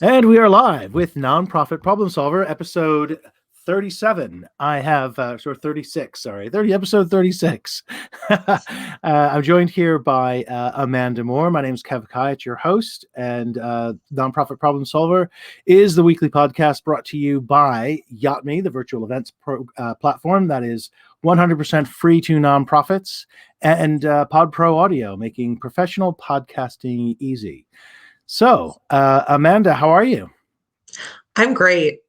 And we are live with Nonprofit Problem Solver, episode 37. I have, 36, sorry, episode 36. I'm joined here by Amanda Moore. My name is Kev Kai, it's your host, and Nonprofit Problem Solver is the weekly podcast brought to you by Yacht.me, the virtual events platform that is 100% free to nonprofits, and Pod Pro Audio, making professional podcasting easy. So, Amanda, how are you? I'm great.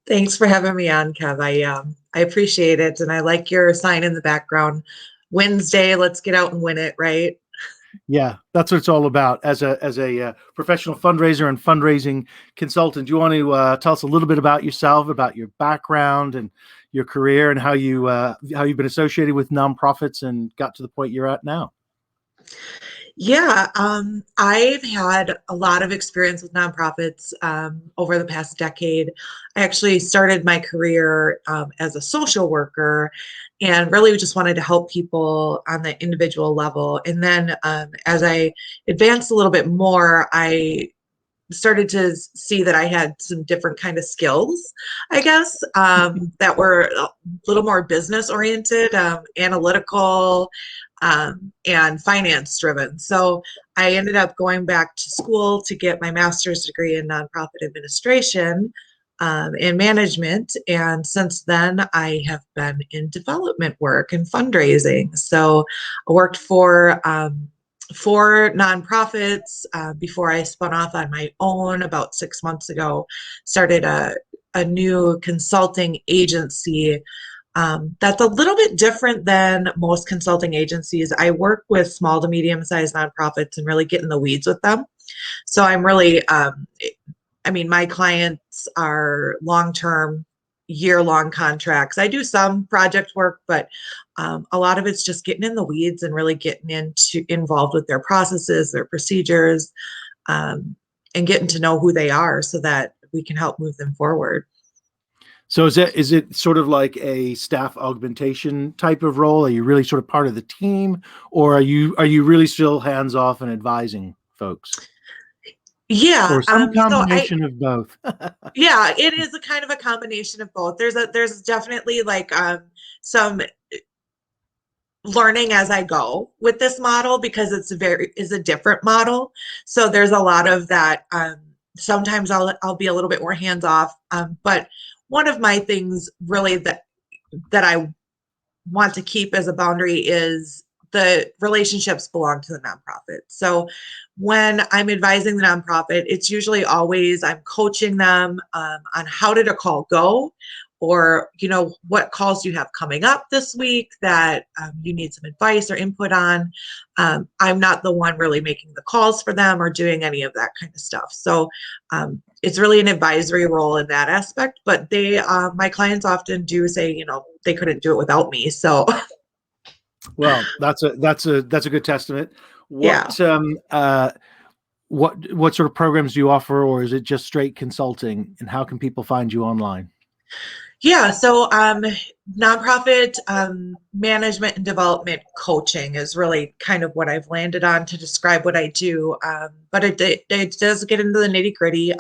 Thanks for having me on, Kev. I appreciate it, and I like your sign in the background. Wednesday, let's get out and win it, right? Yeah, that's what it's all about. As a professional fundraiser and fundraising consultant, do you want to tell us a little bit about yourself, about your background and your career, and how you've been associated with nonprofits and got to the point you're at now? Yeah, I've had a lot of experience with nonprofits over the past decade. I actually started my career as a social worker and really just wanted to help people on the individual level. And then as I advanced a little bit more, I started to see that I had some different kind of skills, I guess, that were a little more business oriented, analytical, and finance driven. So I ended up going back to school to get my master's degree in nonprofit administration and management. And since then, I have been in development work and fundraising. So I worked for nonprofits before I spun off on my own about 6 months ago. Started a new consulting agency that's a little bit different than most consulting agencies. I work with small to medium sized nonprofits and really get in the weeds with them. So I'm really, my clients are long term, year long contracts. I do some project work, but a lot of it's just getting in the weeds and really getting involved with their processes, their procedures, and getting to know who they are so that we can help move them forward. So is it sort of like a staff augmentation type of role? Are you really sort of part of the team, or are you really still hands off and advising folks, Yeah. or some So combination of both? yeah, it is a kind of a combination of both. There's definitely like some learning as I go with this model because is a different model. So there's a lot of that. Sometimes I'll be a little bit more hands off. But one of my things really that I want to keep as a boundary is the relationships belong to the nonprofit. So when I'm advising the nonprofit, it's usually always I'm coaching them on how did a call go, or what calls do you have coming up this week that you need some advice or input on. I'm not the one really making the calls for them or doing any of that kind of stuff. So it's really an advisory role in that aspect. But my clients often do say, they couldn't do it without me. So Well, that's a good testament. yeah. What sort of programs do you offer, or is it just straight consulting? And how can people find you online? Yeah, so nonprofit management and development coaching is really kind of what I've landed on to describe what I do. But it does get into the nitty gritty.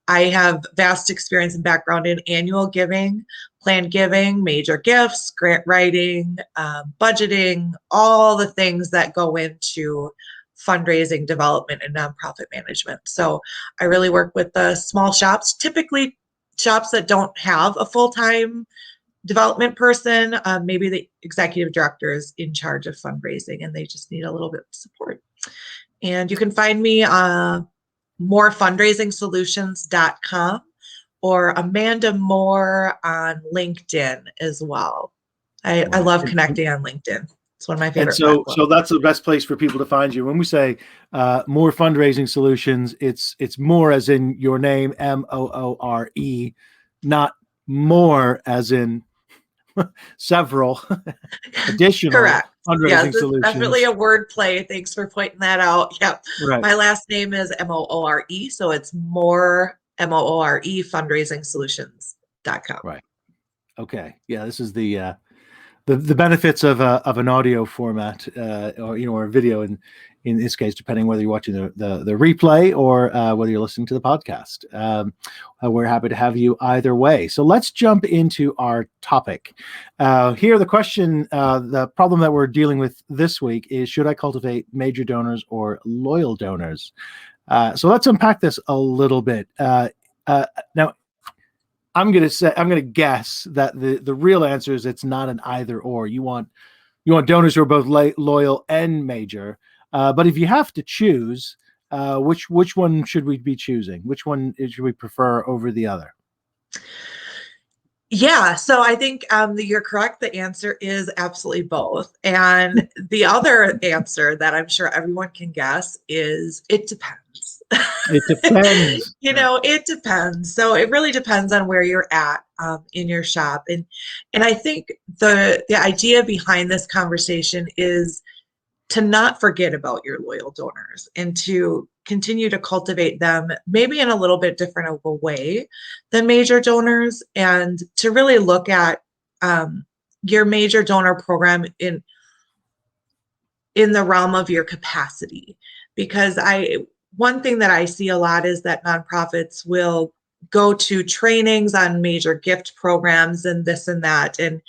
I have vast experience and background in annual giving, planned giving, major gifts, grant writing, budgeting, all the things that go into fundraising, development, and nonprofit management. So I really work with the small shops, typically shops that don't have a full-time development person. Maybe the executive director is in charge of fundraising and they just need a little bit of support. And you can find me morefundraisingsolutions.com or Amanda Moore on LinkedIn as well. I Right. love connecting on LinkedIn. It's one of my And favorite so platforms. that's the best place for people to find you. When we say more fundraising solutions, it's more as in your name, Moore, not more as in several additional Correct. Yes, fundraising it's definitely solutions. a word play. Thanks for pointing that out. Yep. Right. My last name is Moore, so it's more Moore fundraisingsolutions.com. Right. Okay. Yeah, this is the benefits of an audio format, or a video in this case, depending whether you're watching the replay or whether you're listening to the podcast. We're happy to have you either way. So let's jump into our topic. Here, the question, the problem that we're dealing with this week is, should I cultivate major donors or loyal donors? So let's unpack this a little bit. Now, I'm going to guess that the real answer is it's not an either or. You want donors who are both loyal and major. But if you have to choose, which one should we be choosing? Which one should we prefer over the other? Yeah, so I think you're correct. The answer is absolutely both. And the other answer that I'm sure everyone can guess is it depends. It depends. It depends. So it really depends on where you're at in your shop. And I think the idea behind this conversation is to not forget about your loyal donors and to continue to cultivate them maybe in a little bit different of a way than major donors, and to really look at your major donor program in the realm of your capacity. Because one thing that I see a lot is that nonprofits will go to trainings on major gift programs and this and that, and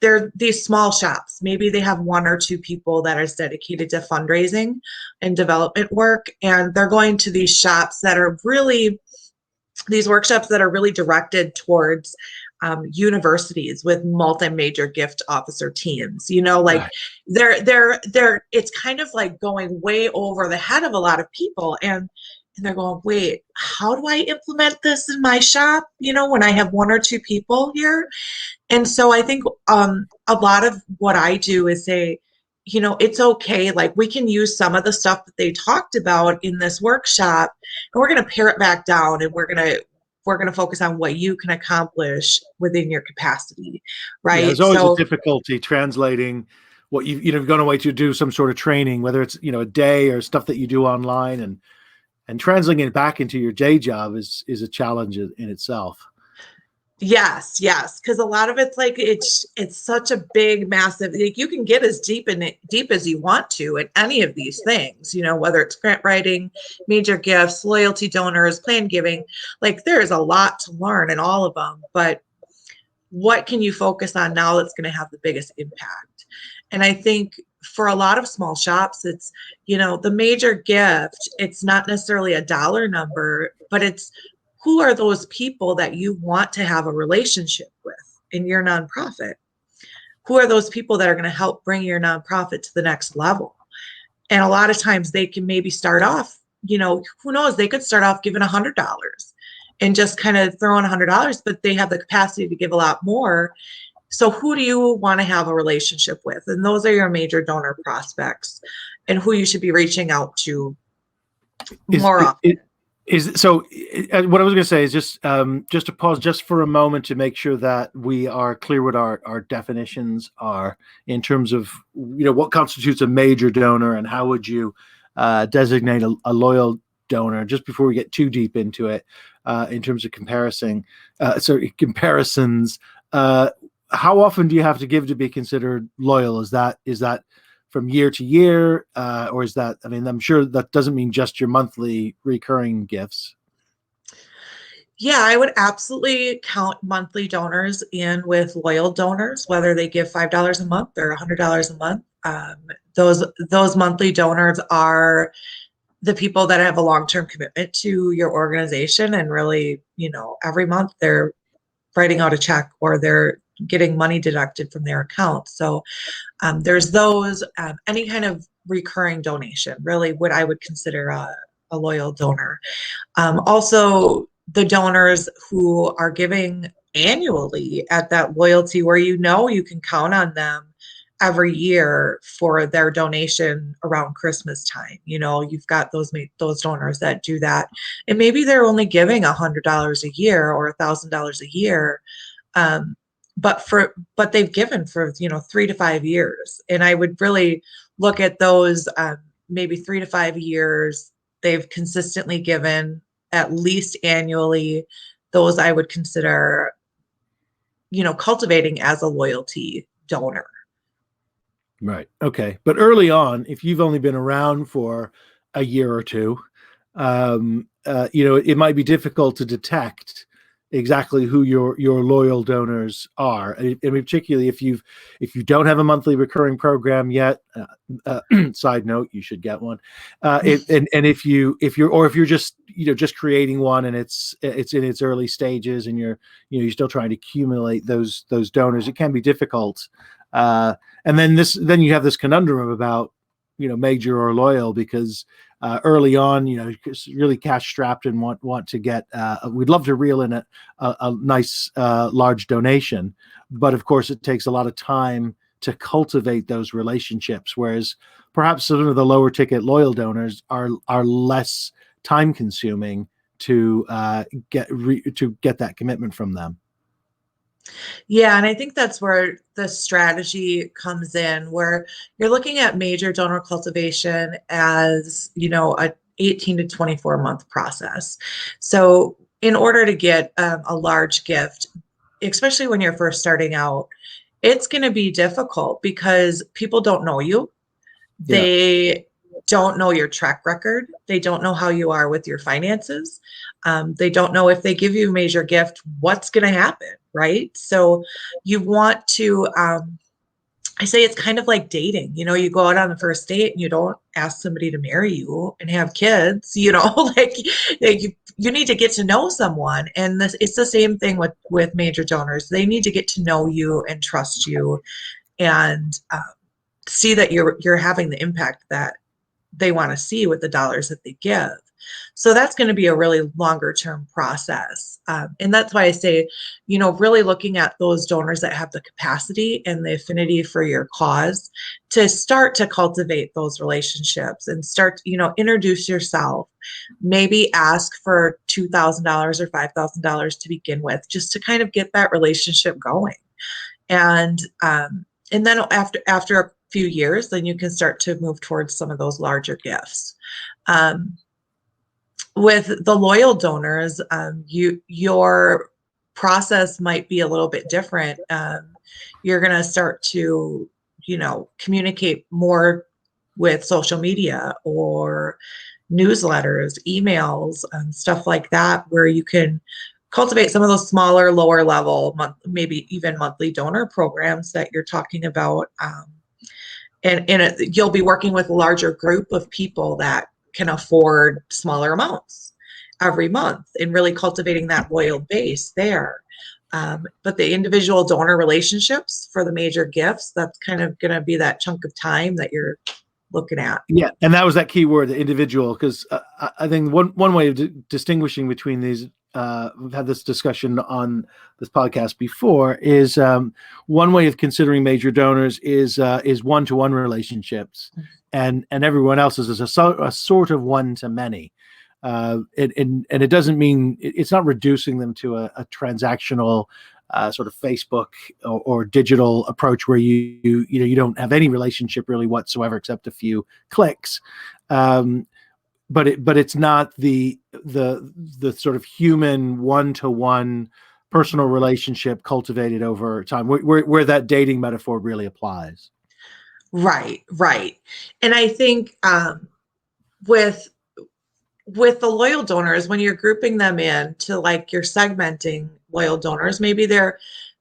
they're these small shops. Maybe they have one or two people that is dedicated to fundraising and development work, and they're going to these shops that are really these workshops that are really directed towards universities with multi-major gift officer teams. Like Right. they're it's kind of like going way over the head of a lot of people, and they're going, wait, how do I implement this in my shop? When I have one or two people here. And so I think a lot of what I do is say, it's okay. Like, we can use some of the stuff that they talked about in this workshop, and we're going to pare it back down, and we're going to focus on what you can accomplish within your capacity, Yeah, there's right? always a So difficulty translating what you've gone away to do some sort of training, whether it's a day or stuff that you do online, and translating it back into your day job is a challenge in itself. yes, because a lot of it's like it's such a big, massive. Like, you can get as deep as you want to in any of these things. Whether it's grant writing, major gifts, loyalty donors, plan giving. Like, there's a lot to learn in all of them. But what can you focus on now that's going to have the biggest impact? And I think for a lot of small shops, it's the major gift. It's not necessarily a dollar number, but it's who are those people that you want to have a relationship with in your nonprofit? Who are those people that are going to help bring your nonprofit to the next level? And a lot of times they can maybe start off, who knows, they could start off giving $100 and just kind of throw in $100, but they have the capacity to give a lot more. So who do you want to have a relationship with? And those are your major donor prospects, and who you should be reaching out to Is more it, often. what I was going to say is just to pause just for a moment to make sure that we are clear what our definitions are in terms of what constitutes a major donor and how would you designate a loyal donor, just before we get too deep into it, in terms of comparisons. How often do you have to give to be considered loyal? Is that from year to year, or is that? I mean, I'm sure that doesn't mean just your monthly recurring gifts. Yeah, I would absolutely count monthly donors in with loyal donors, whether they give $5 a month or $100 a month. Those monthly donors are the people that have a long-term commitment to your organization, and really, every month they're writing out a check or they're getting money deducted from their account. So there's those, any kind of recurring donation, really what I would consider a loyal donor. Also, the donors who are giving annually at that loyalty, where you can count on them every year for their donation around Christmas time. You've got those donors that do that, and maybe they're only giving $100 a year or $1,000 a year, um, but they've given for 3 to 5 years, and I would really look at those, maybe 3 to 5 years they've consistently given at least annually. Those I would consider cultivating as a loyalty donor. Right. Okay. But early on, if you've only been around for a year or two, it might be difficult to detect exactly who your loyal donors are. I mean, particularly if you don't have a monthly recurring program yet. Side note, you should get one. And if you're just just creating one and it's in its early stages and you're still trying to accumulate those donors, it can be difficult. And then you have this conundrum about major or loyal, because early on, really cash strapped and want to get. We'd love to reel in a nice large donation, but of course, it takes a lot of time to cultivate those relationships. Whereas perhaps some of the lower ticket loyal donors are less time consuming to get that commitment from them. Yeah, and I think that's where the strategy comes in, where you're looking at major donor cultivation as, a 18 to 24 month process. So in order to get a large gift, especially when you're first starting out, it's going to be difficult because people don't know you. Yeah. They don't know your track record. They don't know how you are with your finances. They don't know if they give you a major gift, what's going to happen, right? So you want to, I say it's kind of like dating. You go out on the first date and you don't ask somebody to marry you and have kids, like you need to get to know someone. And it's the same thing with major donors. They need to get to know you and trust you and see that you're having the impact that they want to see with the dollars that they give. So that's going to be a really longer term process. And that's why I say, really looking at those donors that have the capacity and the affinity for your cause to start to cultivate those relationships and start, introduce yourself, maybe ask for $2,000 or $5,000 to begin with, just to kind of get that relationship going. And then after a few years, then you can start to move towards some of those larger gifts. With the loyal donors, your process might be a little bit different. You're going to start to, communicate more with social media or newsletters, emails, stuff like that, where you can cultivate some of those smaller, lower level, maybe even monthly donor programs that you're talking about. And you'll be working with a larger group of people that can afford smaller amounts every month and really cultivating that loyal base there. But the individual donor relationships for the major gifts, that's kind of going to be that chunk of time that you're looking at. Yeah, and that was that key word, the individual, because I think one way of distinguishing between these, we've had this discussion on this podcast before, is one way of considering major donors is one-to-one relationships, and everyone else is a sort of one-to-many. And it doesn't mean it's not reducing them to a transactional sort of Facebook or digital approach where you don't have any relationship really whatsoever except a few clicks. But it's not the sort of human one-to-one personal relationship cultivated over time where that dating metaphor really applies. Right. And I think with the loyal donors, when you're grouping them in to, like, you're segmenting loyal donors, maybe they're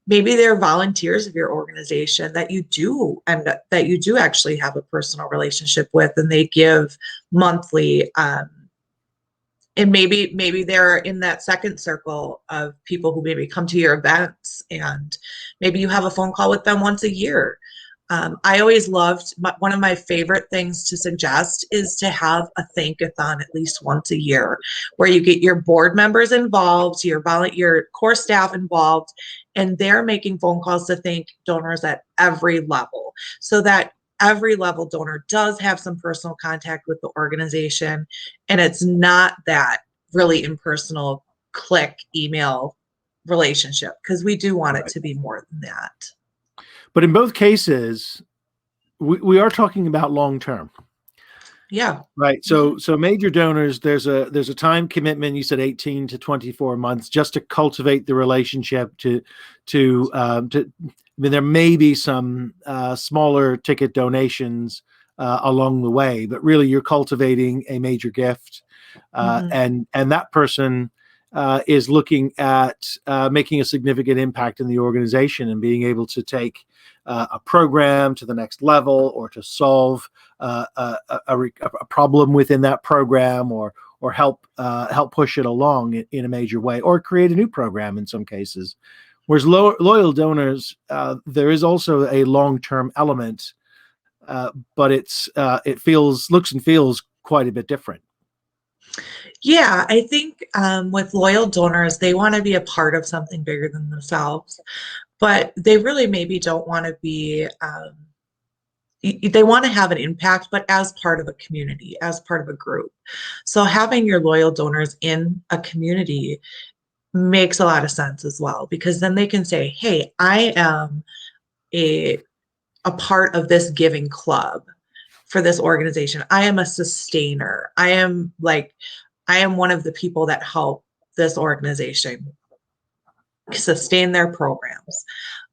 volunteers of your organization that you do actually have a personal relationship with, and they give monthly. And maybe they're in that second circle of people who maybe come to your events, and maybe you have a phone call with them once a year. I always loved, one of my favorite things to suggest is to have a thankathon at least once a year, where you get your board members involved, your core staff involved, and they're making phone calls to thank donors at every level, so that every level donor does have some personal contact with the organization, and it's not that really impersonal click email relationship, because we do want it to be more than that. But in both cases, we are talking about long term. Yeah. Right. So major donors, there's a time commitment. You said 18 to 24 months just to cultivate the relationship, to mean, there may be some smaller ticket donations along the way, but really you're cultivating a major gift, Mhm. and that person is looking at making a significant impact in the organization and being able to take a program to the next level, or to solve a problem within that program, or help push it along in a major way, or create a new program in some cases. Whereas loyal donors, there is also a long-term element, but looks and feels quite a bit different. Yeah, I think with loyal donors, they want to be a part of something bigger than themselves, but they really maybe don't want to be, they want to have an impact, but as part of a community, as part of a group. So having your loyal donors in a community makes a lot of sense as well, because then they can say, hey, I am a, a part of this giving club for this organization. I am a sustainer. I am one of the people that help this organization sustain their programs.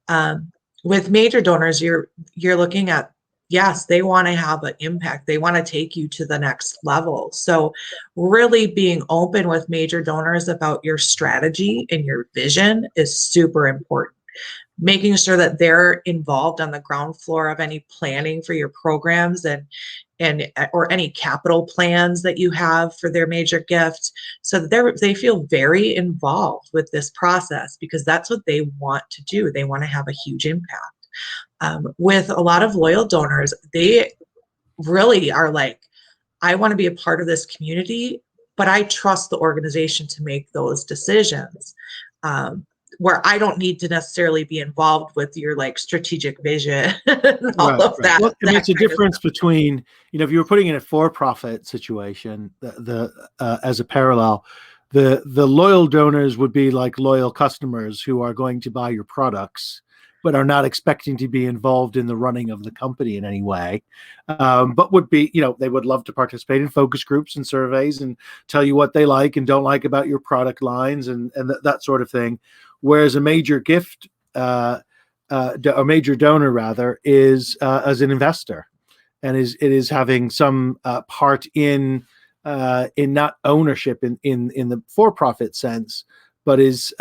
Um, with major donors, you're looking at, yes, they want to have an impact. They want to take you to the next level. So really being open with major donors about your strategy and your vision is super important. Making sure that they're involved on the ground floor of any planning for your programs, and or any capital plans that you have for their major gift, so that they feel very involved with this process, because that's what they want to do. They want to have a huge impact. With a lot of loyal donors, they really are like, I want to be a part of this community, but I trust the organization to make those decisions. Um, where I don't need to necessarily be involved with your like strategic vision and all Right, of right. Well, I mean, that it's a kind of difference stuff. between, if you were putting in a for-profit situation, as a parallel, the loyal donors would be like loyal customers who are going to buy your products, but are not expecting to be involved in the running of the company in any way, but would be, they would love to participate in focus groups and surveys and tell you what they like and don't like about your product lines, and that sort of thing. Whereas a major gift, a major donor rather, is as an investor, and is having some part in not ownership in the for-profit sense, but is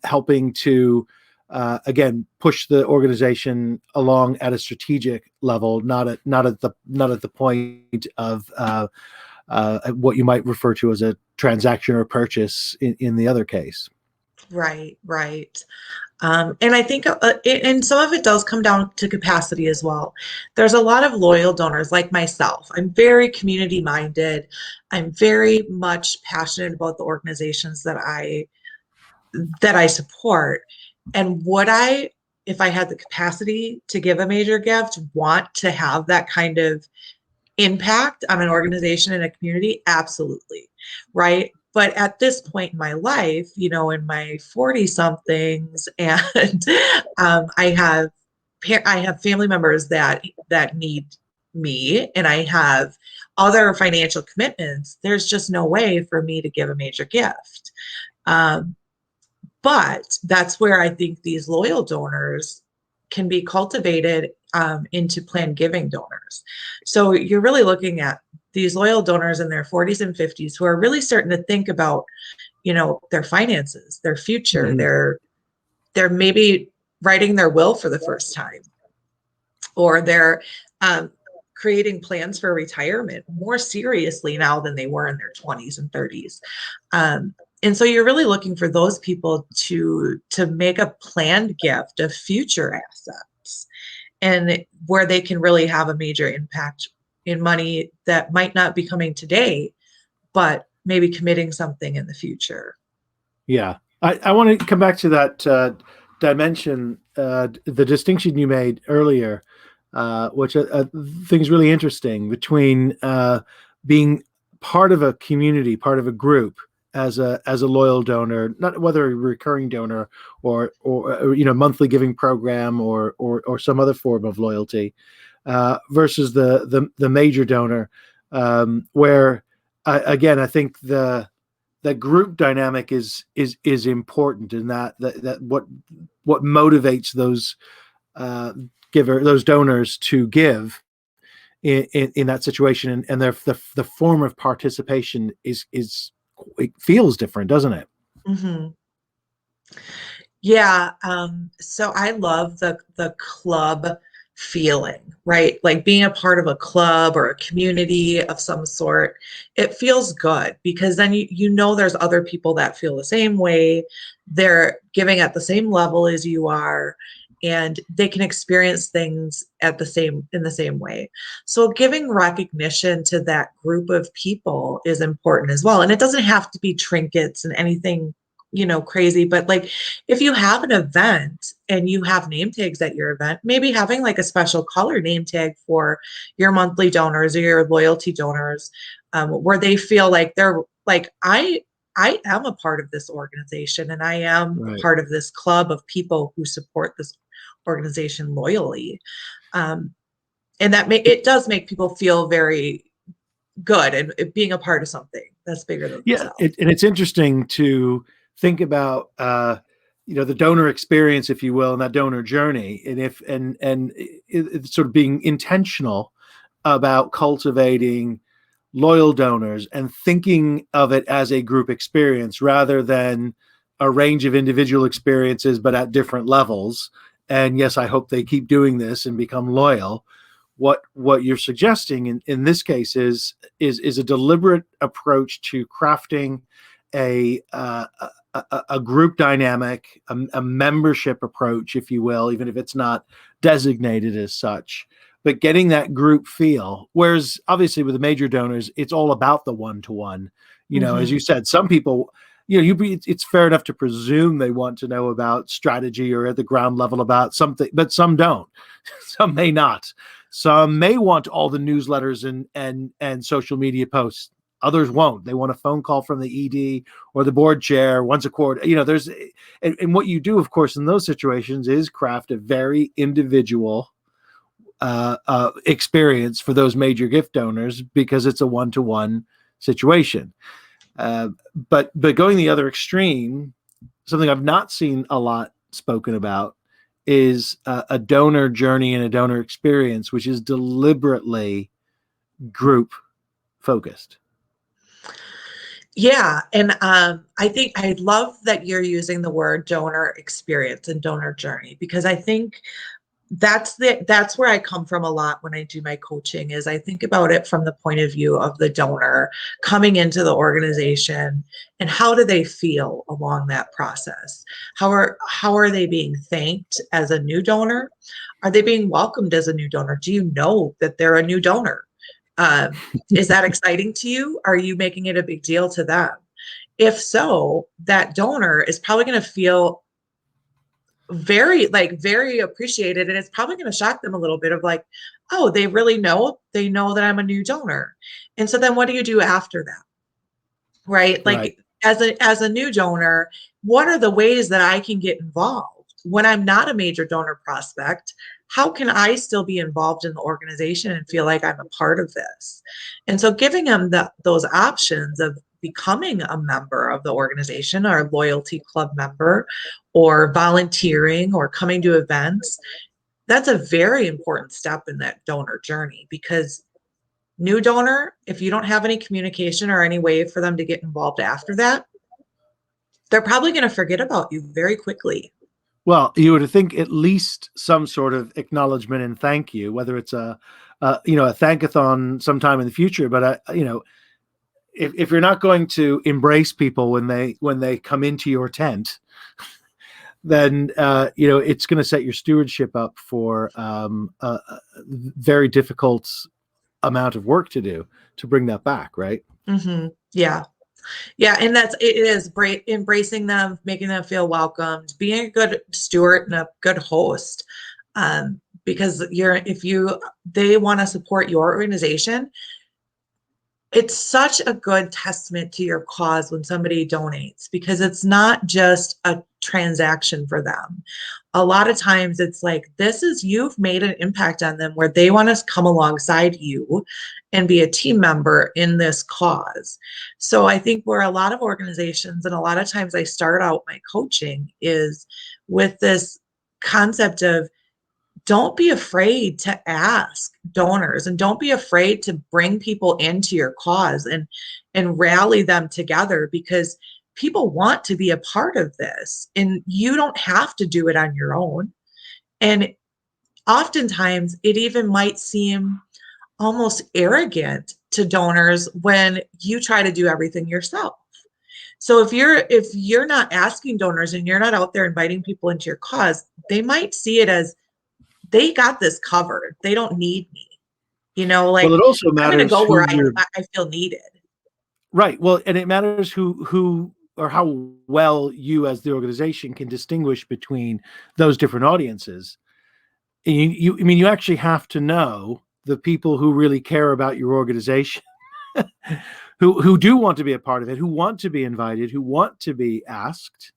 helping to again push the organization along at a strategic level, not at the point of what you might refer to as a transaction or purchase in the other case. Right, right. And I think, and some of it does come down to capacity as well. There's a lot of loyal donors like myself. I'm very community minded. I'm very much passionate about the organizations that I support. And would I, if I had the capacity to give a major gift, want to have that kind of impact on an organization and a community? Absolutely. Right. But at this point in my life, in my 40 somethings, and I have family members that need me, and I have other financial commitments. There's just no way for me to give a major gift. Um, but that's where I think these loyal donors can be cultivated into planned giving donors. So you're really looking at these loyal donors in their 40s and 50s who are really starting to think about, their finances, their future, Mhm. they're maybe writing their will for the first time, or they're um, creating plans for retirement more seriously now than they were in their 20s and 30s. Um, and so you're really looking for those people to make a planned gift of future assets, and where they can really have a major impact in money that might not be coming today, but maybe committing something in the future. Yeah, I want to come back to that dimension, the distinction you made earlier, which I think is really interesting, between being part of a community, part of a group, as a loyal donor, not whether a recurring donor, or monthly giving program, or some other form of loyalty, versus the major donor, where again, I think the group dynamic is important, in that what motivates those uh, those donors to give in that situation, and the form of participation is it feels different, doesn't it? Hmm. Yeah, so I love the club feeling, right? Like being a part of a club or a community of some sort. It feels good because then you know there's other people that feel the same way. They're giving at the same level as you are, and they can experience things at the same in the same way. So giving recognition to that group of people is important as well. And it doesn't have to be trinkets and anything, crazy, but like if you have an event and you have name tags at your event, maybe having like a special color name tag for your monthly donors or your loyalty donors, where they feel like they're like, I am a part of this organization and I am a Right. part of this club of people who support this organization loyally. Um, and it does make people feel very good and being a part of something that's bigger than Yeah, themselves. and it's interesting to think about the donor experience, if you will, and that donor journey, and if and it's sort of being intentional about cultivating loyal donors and thinking of it as a group experience rather than a range of individual experiences, but at different levels. And yes, I hope they keep doing this and become loyal. What you're suggesting in this case is a deliberate approach to crafting a a group dynamic, a membership approach, if you will, even if it's not designated as such, but getting that group feel. Whereas obviously with the major donors, it's all about the one to one. As Hmm. you said, some people, it's fair enough to presume they want to know about strategy or at the ground level about something, but some don't. Some may not. Some may want all the newsletters and social media posts. Others won't. They want a phone call from the ED or the board chair once a quarter. There's and what you do, of course, in those situations is craft a very individual experience for those major gift donors because it's a one-to-one situation. Uh, but going the other extreme, something I've not seen a lot spoken about is a donor journey and a donor experience, which is deliberately group focused. Yeah, and I think I love that you're using the word donor experience and donor journey because I think that's where I come from a lot when I do my coaching is I think about it from the point of view of the donor coming into the organization and how do they feel along that process? How are they being thanked as a new donor? Are they being welcomed as a new donor? Do you know that they're a new donor? Is that exciting to you? Are you making it a big deal to them? If so, that donor is probably going to feel very appreciated, and it's probably going to shock them a little bit of like, oh, they know that I'm a new donor. And so then what do you do after that? Right? Right. Like as a new donor, what are the ways that I can get involved when I'm not a major donor prospect? How can I still be involved in the organization and feel like I'm a part of this? And so giving them those options of becoming a member of the organization or a loyalty club member or volunteering or coming to events, that's a very important step in that donor journey because new donor, if you don't have any communication or any way for them to get involved after that, they're probably going to forget about you very quickly. Well, you would think at least some sort of acknowledgement and thank you, whether it's a thankathon sometime in the future. But if you're not going to embrace people when they come into your tent, then it's going to set your stewardship up for a very difficult amount of work to do to bring that back, right? Yeah. Yeah. And it is embracing them, making them feel welcomed, being a good steward and a good host. Because if they want to support your organization, it's such a good testament to your cause when somebody donates because it's not just a transaction for them. A lot of times it's like, you've made an impact on them where they want to come alongside you and be a team member in this cause. So I think where a lot of organizations, and a lot of times I start out my coaching is with this concept of don't be afraid to ask donors, and don't be afraid to bring people into your cause and rally them together, because people want to be a part of this and you don't have to do it on your own. And oftentimes it even might seem almost arrogant to donors when you try to do everything yourself. So if you're not asking donors and you're not out there inviting people into your cause, they might see it as they got this covered. They don't need me. Well, Like it also I'm going to matters go where who you're I feel needed. right. Well, and it matters who or how well you as the organization can distinguish between those different audiences. And I mean, you actually have to know the people who really care about your organization, who do want to be a part of it, who want to be invited, who want to be asked,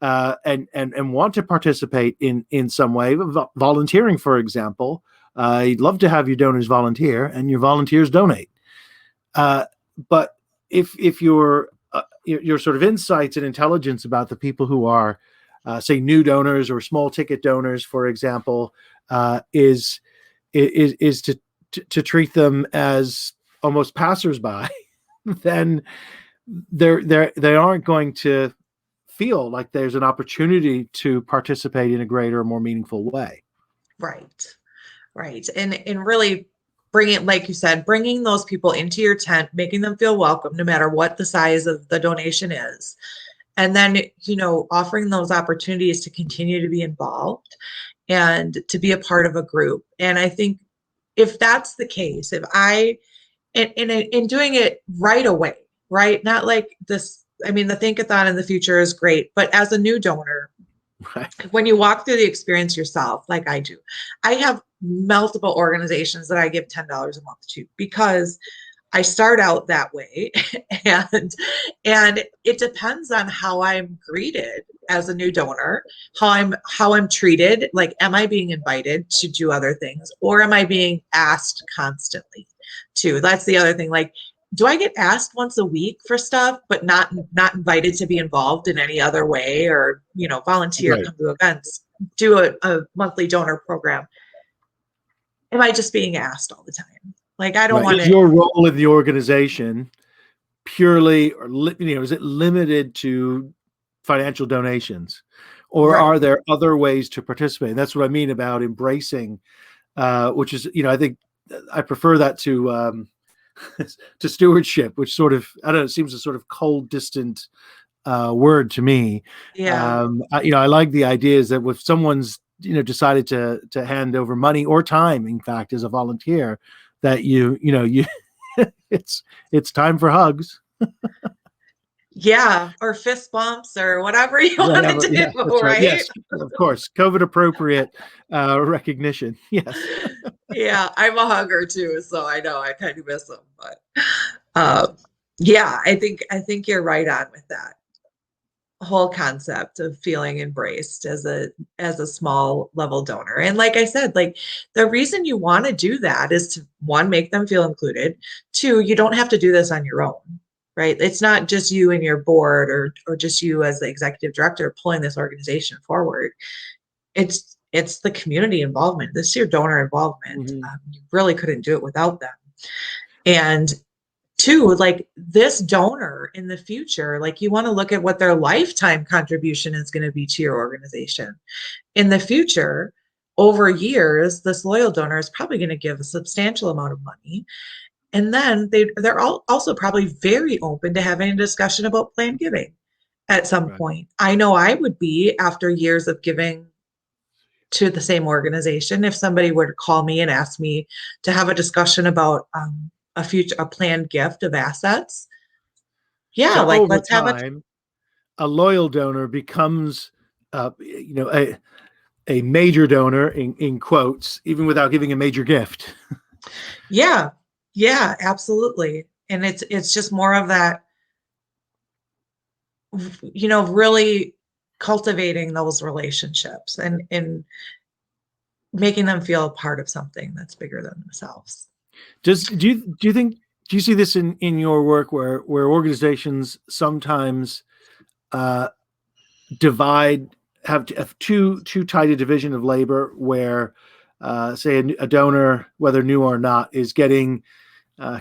and want to participate in some way. Volunteering, for example, I'd love to have your donors volunteer and your volunteers donate. But if your sort of insights and intelligence about the people who are, say, new donors or small ticket donors, for example, is to treat them as almost passersby, then they aren't going to feel like there's an opportunity to participate in a greater, more meaningful way. Right. Right. And really bringing, like you said, bringing those people into your tent, making them feel welcome, no matter what the size of the donation is. And then, offering those opportunities to continue to be involved and to be a part of a group. And I think if that's the case, if I, and doing it right away, right? Not like this. I mean, the Thankathon in the future is great, but as a new donor, Right. when you walk through the experience yourself, like I do, I have multiple organizations that I give $10 a month to, because I start out that way. and and it depends on how I'm greeted as a new donor, how I'm treated. Like, am I being invited to do other things, or am I being asked constantly to? That's the other thing. Like, do I get asked once a week for stuff, but not invited to be involved in any other way, or volunteer, Right. come to events, do a monthly donor program? Am I just being asked all the time? Like, I don't Right. want Is to. your role in the organization purely, or is it limited to financial donations, or Right. are there other ways to participate? And that's what I mean about embracing, which is, I think I prefer that to stewardship, which sort of, I don't know, it seems a sort of cold, distant word to me. Yeah. I like the ideas that if someone's decided to hand over money or time, in fact, as a volunteer, that you it's time for hugs. Yeah, or fist bumps or whatever you want Whatever. to Yeah, do, that's right. right? Yes, of course. COVID appropriate recognition. Yes. Yeah, I'm a hugger too, so I know I kind of miss them. But yeah, I think you're right on with that whole concept of feeling embraced as a small level donor. And like I said, like, the reason you want to do that is to, one, make them feel included. Two, you don't have to do this on your own, right? It's not just you and your board, or just you as the executive director pulling this organization forward. It's the community involvement. This is your donor involvement. Hmm. You really couldn't do it without them. And two, like, this donor in the future, like, you want to look at what their lifetime contribution is going to be to your organization in the future. Over years, this loyal donor is probably going to give a substantial amount of money. And then they're also probably very open to having a discussion about planned giving at some Right. point. I know I would be, after years of giving to the same organization, if somebody were to call me and ask me to have a discussion about a planned gift of assets. Yeah, So like, over let's have a. time, a loyal donor becomes, a major donor in quotes, even without giving a major gift. Yeah, yeah, absolutely. And it's just more of that, really cultivating those relationships, and making them feel a part of something that's bigger than themselves. Do you see this in your work, where organizations sometimes uh, divide have too tight a division of labor, where say a donor, whether new or not, is getting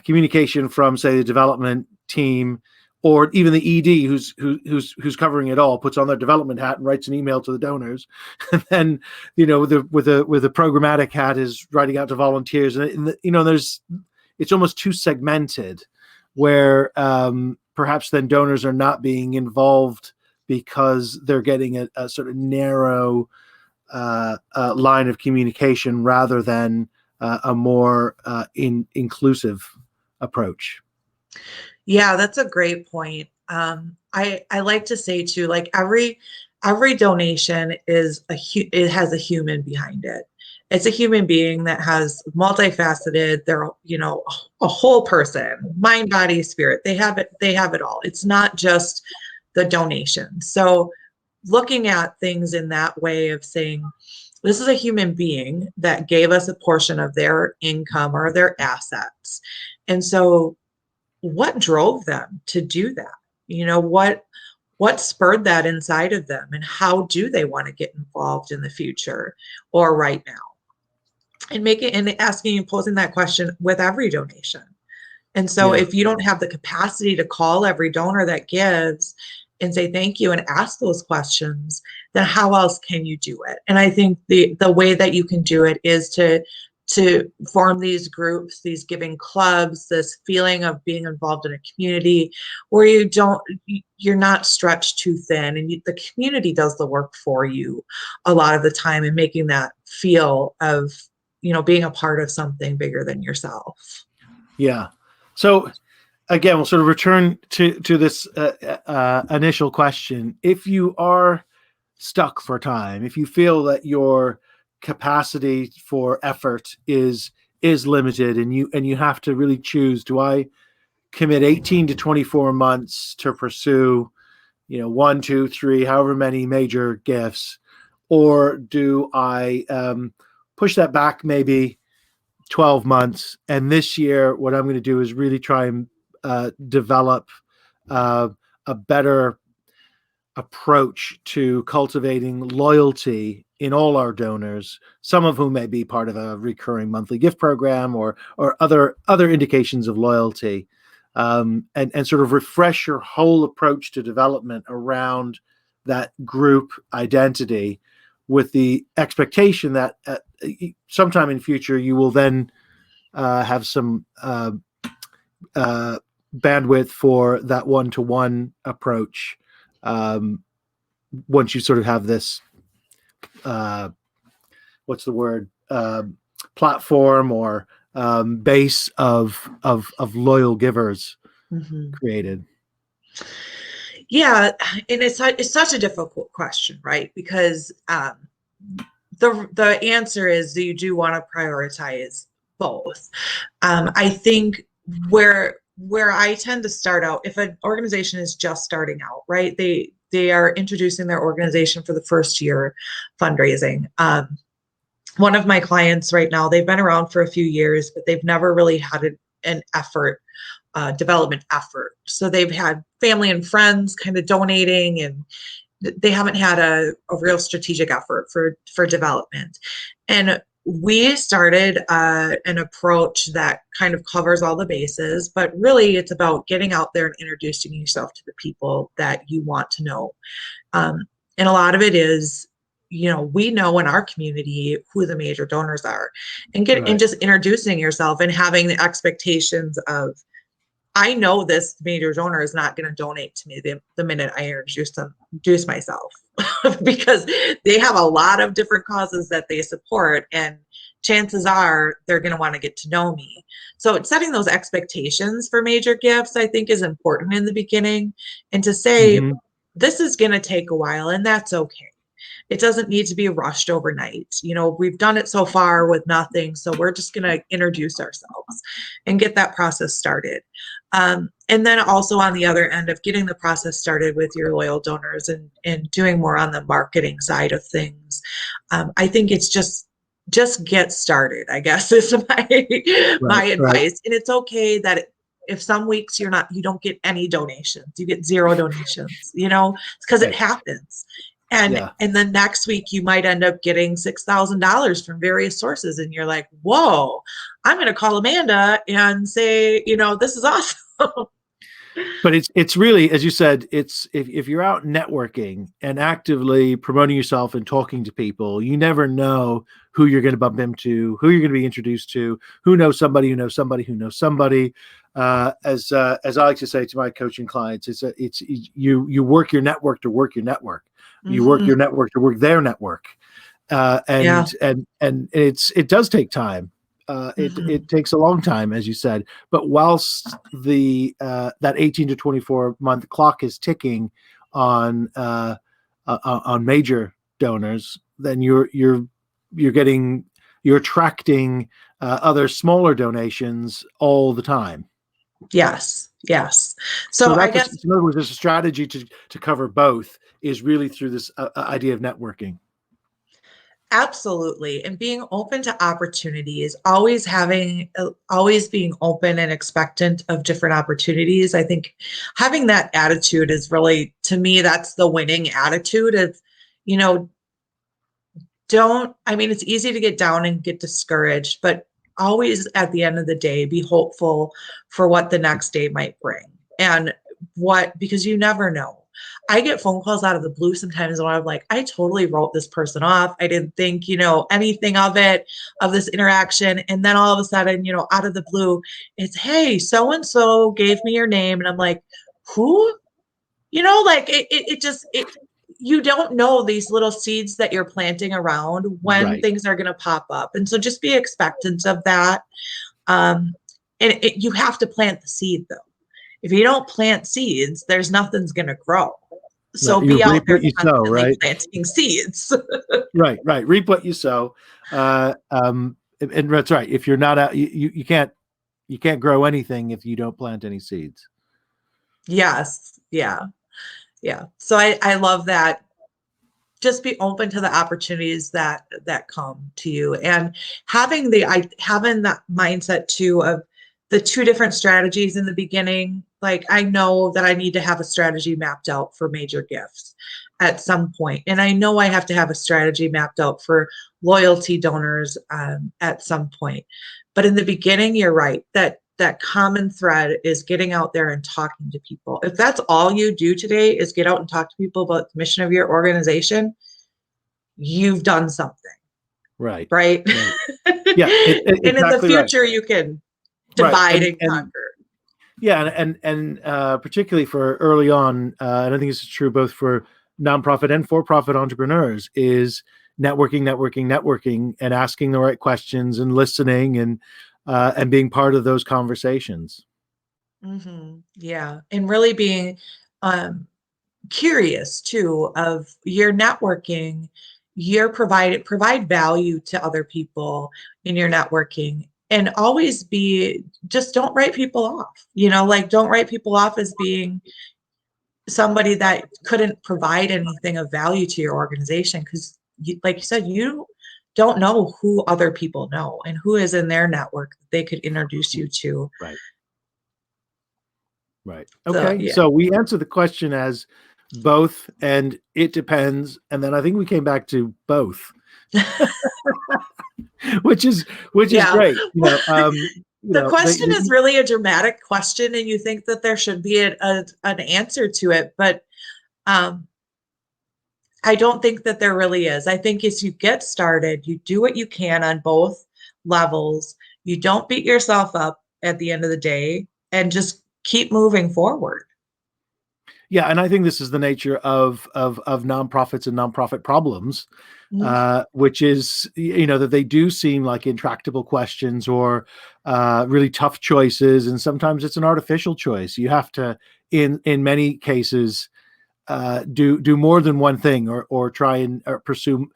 communication from, say, the development team, or even the ED who's covering it all, puts on their development hat and writes an email to the donors, and then with the programmatic hat is writing out to volunteers, and there's it's almost too segmented, where perhaps then donors are not being involved because they're getting a sort of narrow line of communication rather than a more inclusive approach. Yeah, that's a great point. I like to say too, like every donation it has a human behind it. It's a human being that has multifaceted. They're a whole person, mind, body, spirit. They have it. They have it all. It's not just the donation. So looking at things in that way of saying, this is a human being that gave us a portion of their income or their assets. And so what drove them to do that? What spurred that inside of them, and how do they want to get involved in the future or right now? And asking and posing that question with every donation. And so Yeah. if you don't have the capacity to call every donor that gives and say thank you and ask those questions, then how else can you do it? And I think the way that you can do it is to form these groups, these giving clubs, this feeling of being involved in a community where you're not stretched too thin, and the community does the work for you a lot of the time, and making that feel of being a part of something bigger than yourself. Yeah. So again, we'll sort of return to this initial question. If you are stuck for time, if you feel that your capacity for effort is limited, and you have to really choose, do I commit 18 to 24 months to pursue, 1, 2, 3, however many major gifts, or do I push that back maybe 12 months, and this year what I'm going to do is really try and develop a better approach to cultivating loyalty in all our donors, some of whom may be part of a recurring monthly gift program, or other indications of loyalty, and sort of refresh your whole approach to development around that group identity, with the expectation that sometime in future you will then have some bandwidth for that one-to-one approach, once you sort of have this what's the word, platform or base of loyal givers created. Yeah, and it's such a difficult question, right? Because the answer is that you do want to prioritize both. I think where I tend to start out, if an organization is just starting out, right? They are introducing their organization for the first year fundraising. One of my clients right now, they've been around for a few years, but they've never really had an effort, development effort. So they've had family and friends kind of donating, and they haven't had a real strategic effort for development. And we started an approach that kind of covers all the bases, but really it's about getting out there and introducing yourself to the people that you want to know. And a lot of it is, we know in our community who the major donors are, and Right. just introducing yourself and having the expectations of, I know this major donor is not going to donate to me the minute I introduce myself, because they have a lot of different causes that they support, and chances are they're going to want to get to know me. So setting those expectations for major gifts, I think, is important in the beginning, and to say, Mm-hmm. this is going to take a while, and that's okay. It doesn't need to be rushed overnight. We've done it so far with nothing, so we're just going to introduce ourselves and get that process started. And then also on the other end of getting the process started with your loyal donors, and doing more on the marketing side of things. I think it's just get started, I guess, is my Right. advice. And it's okay that if some weeks you don't get any donations, you get 0 donations, it's because it Right. happens. And Yeah. then next week you might end up getting $6,000 from various sources, and you're like, whoa, I'm going to call Amanda and say, this is awesome. But it's really, as you said, it's if you're out networking and actively promoting yourself and talking to people, you never know who you're going to bump into, who you're going to be introduced to, who knows somebody who knows somebody who knows somebody. As I like to say to my coaching clients, it's you work your network to work your network. You work Hmm. your network to work their network. Yeah. And it does take time. It Hmm. takes a long time, as you said. But whilst the that 18 to 24 month clock is ticking on on major donors, then you're attracting other smaller donations all the time. Yes. Yes. So So I that's guess in other words, there's a strategy to cover both is really through this idea of networking. absolutely. And being open to opportunities, always being open and expectant of different opportunities. I think having that attitude is really, to me, that's the winning attitude of, you know, I mean, it's easy to get down and get discouraged, but always at the end of the day, be hopeful for what the next day might bring. And because you never know. I get phone calls out of the blue sometimes when I'm like, I totally wrote this person off. I didn't think, anything of it, of this interaction. And then all of a sudden, out of the blue, it's, hey, so and so gave me your name. And I'm like, who? Like it just you don't know these little seeds that you're planting around when Right. things are going to pop up, and so just be expectant of that. um and you have to plant the seed, though. If you don't plant seeds, there's nothing's going to grow. Right. So You be out reap there what you sow, constantly right? planting seeds. Right, right. Reap what you sow. And that's right. If you're not out, you can't grow anything if you don't plant any seeds. Yes. Yeah. Yeah. So I love that. Just be open to the opportunities that come to you, and having that mindset too of the two different strategies in the beginning. Like, I know that I need to have a strategy mapped out for major gifts at some point, and I know I have to have a strategy mapped out for loyalty donors at some point. But in the beginning, you're right, that common thread is getting out there and talking to people. If that's all you do today is get out and talk to people about the mission of your organization, you've done something, Right, right? right. Yeah, And in the exactly right. future, you can Right, divide and and conquer. yeah, and particularly for early on, and I think this is true both for nonprofit and for-profit entrepreneurs, is networking, and asking the right questions and listening and being part of those conversations. Yeah. And really being um, curious too of your networking. Provide value to other people in your networking, and always just don't write people off. Like, don't write people off as being somebody that couldn't provide anything of value to your organization, because like you said, you don't know who other people know and who is in their network that they could introduce you to. Right. Right. So Okay. yeah. So we answered the question as both, and it depends, and then I think we came back to both, which is Yeah. great. The question is The really a dramatic question, and you think that there should be an answer to it, but um, I don't think that there really is. I think as you get started, you do what you can on both levels. You don't beat yourself up at the end of the day, and just keep moving forward. yeah, and I think this is the nature of nonprofits and nonprofit problems, Mhm. which is that they do seem like intractable questions or really tough choices, and sometimes it's an artificial choice. You have to, in many cases, do more than one thing, or try and pursue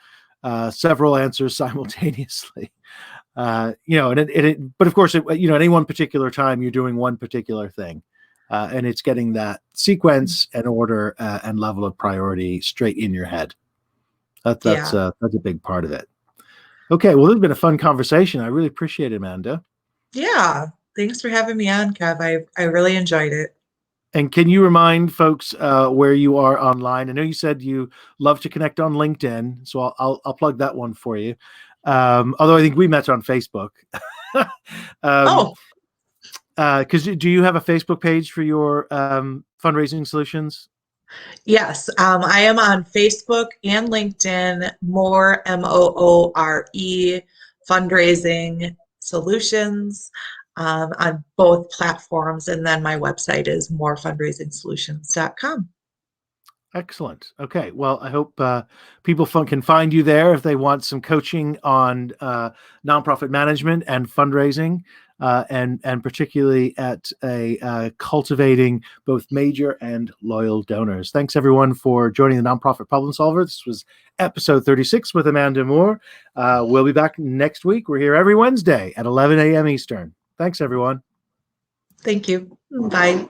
several answers simultaneously. But of course, at any one particular time, you're doing one particular thing, and it's getting that sequence and order and level of priority straight in your head. Yeah. That's a big part of it. Okay, well, this has been a fun conversation. I really appreciate it, Amanda. Yeah. Thanks for having me on, Kev. I really enjoyed it. And can you remind folks where you are online? I know you said you love to connect on LinkedIn, so I'll plug that one for you. Although I think we met on Facebook. Oh, Because do you have a Facebook page for your fundraising solutions? yes. I am on Facebook and LinkedIn, more MOORE fundraising solutions on both platforms. And then my website is morefundraisingsolutions.com. Excellent. Okay. Well, I hope people can find you there if they want some coaching on nonprofit management and fundraising, and particularly at a cultivating both major and loyal donors. Thanks everyone for joining the Nonprofit Problem Solver. This was episode 36 with Amanda Moore. We'll be back next week. We're here every Wednesday at 11 a.m. Eastern. Thanks everyone. Thank you. Bye.